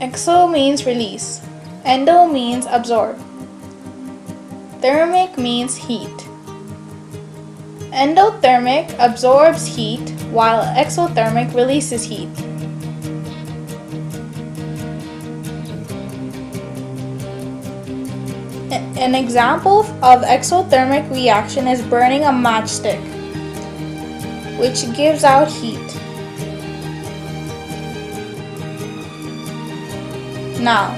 Exo means release. Endo means absorb. Thermic means heat. Endothermic absorbs heat while exothermic releases heat. An example of exothermic reaction is burning a matchstick, which gives out heat. Now,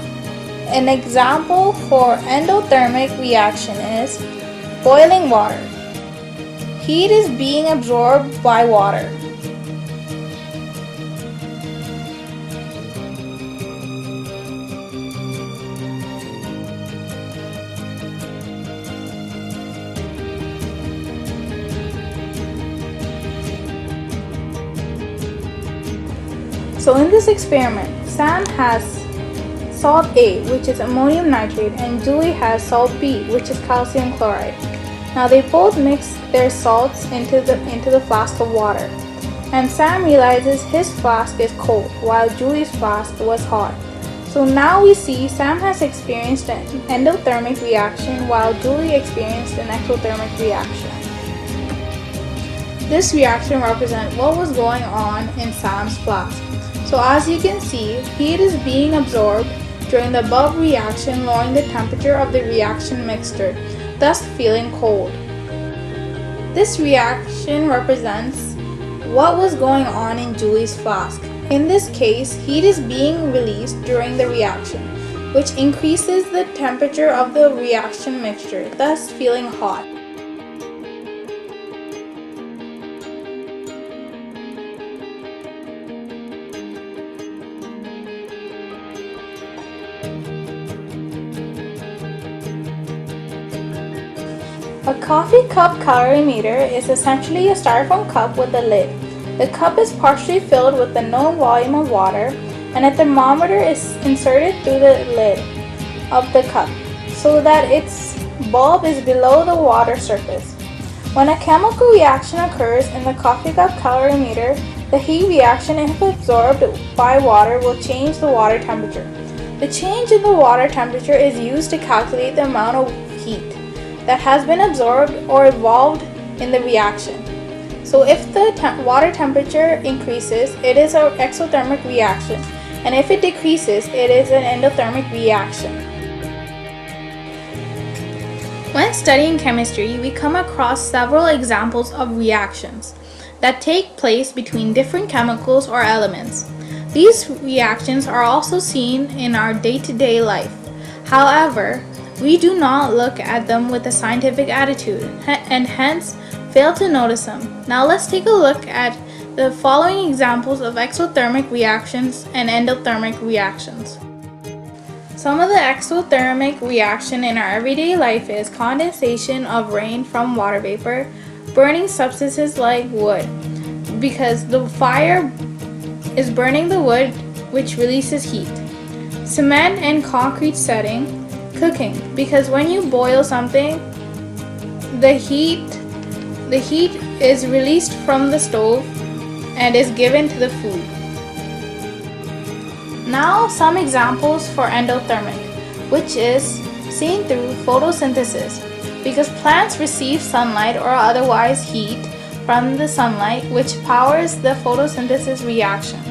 an example for endothermic reaction is boiling water. Heat is being absorbed by water. So in this experiment, Sam has salt A, which is ammonium nitrate, and Julie has salt B, which is calcium chloride. Now they both mix their salts into the flask of water, and Sam realizes his flask is cold while Julie's flask was hot. So now we see Sam has experienced an endothermic reaction while Julie experienced an exothermic reaction. This reaction represents what was going on in Sam's flask. So as you can see, heat is being absorbed during the above reaction, lowering the temperature of the reaction mixture, thus feeling cold. This reaction represents what was going on in Julie's flask. In this case, heat is being released during the reaction, which increases the temperature of the reaction mixture, thus feeling hot. A coffee cup calorimeter is essentially a styrofoam cup with a lid. The cup is partially filled with the known volume of water, and a thermometer is inserted through the lid of the cup so that its bulb is below the water surface. When a chemical reaction occurs in the coffee cup calorimeter, the heat reaction, if absorbed by water, will change the water temperature. The change in the water temperature is used to calculate the amount of heat that has been absorbed or evolved in the reaction. So if the water temperature increases, it is an exothermic reaction, and if it decreases, it is an endothermic reaction. When studying chemistry, we come across several examples of reactions that take place between different chemicals or elements. These reactions are also seen in our day-to-day life. However, we do not look at them with a scientific attitude and hence fail to notice them. Now let's take a look at the following examples of exothermic reactions and endothermic reactions. Some of the exothermic reaction in our everyday life is condensation of rain from water vapor, burning substances like wood, because the fire is burning the wood, which releases heat. Cement and concrete setting, cooking, because when you boil something, the heat is released from the stove and is given to the food. Now some examples for endothermic, which is seen through photosynthesis, because plants receive sunlight or otherwise heat from the sunlight, which powers the photosynthesis reaction.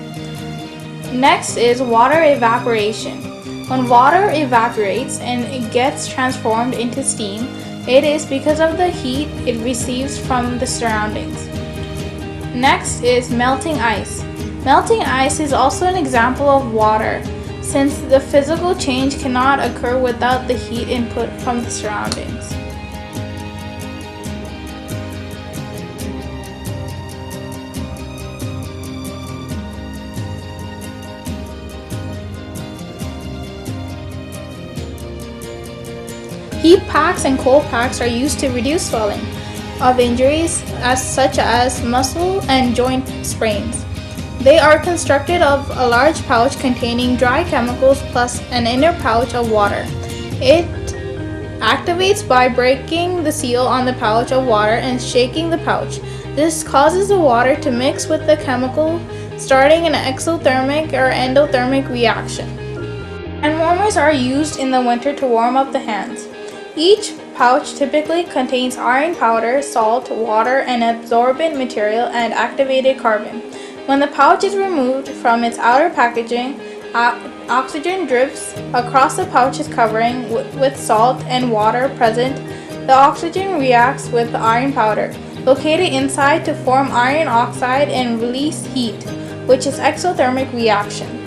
Next is water evaporation. When water evaporates and it gets transformed into steam, it is because of the heat it receives from the surroundings. Next is melting ice. Melting ice is also an example of water, since the physical change cannot occur without the heat input from the surroundings. Heat packs and cold packs are used to reduce swelling of injuries such as muscle and joint sprains. They are constructed of a large pouch containing dry chemicals plus an inner pouch of water. It activates by breaking the seal on the pouch of water and shaking the pouch. This causes the water to mix with the chemical, starting an exothermic or endothermic reaction. Hand warmers are used in the winter to warm up the hands. Each pouch typically contains iron powder, salt, water, an absorbent material, and activated carbon. When the pouch is removed from its outer packaging, oxygen drifts across the pouch's covering with salt and water present. The oxygen reacts with the iron powder located inside to form iron oxide and release heat, which is exothermic reaction.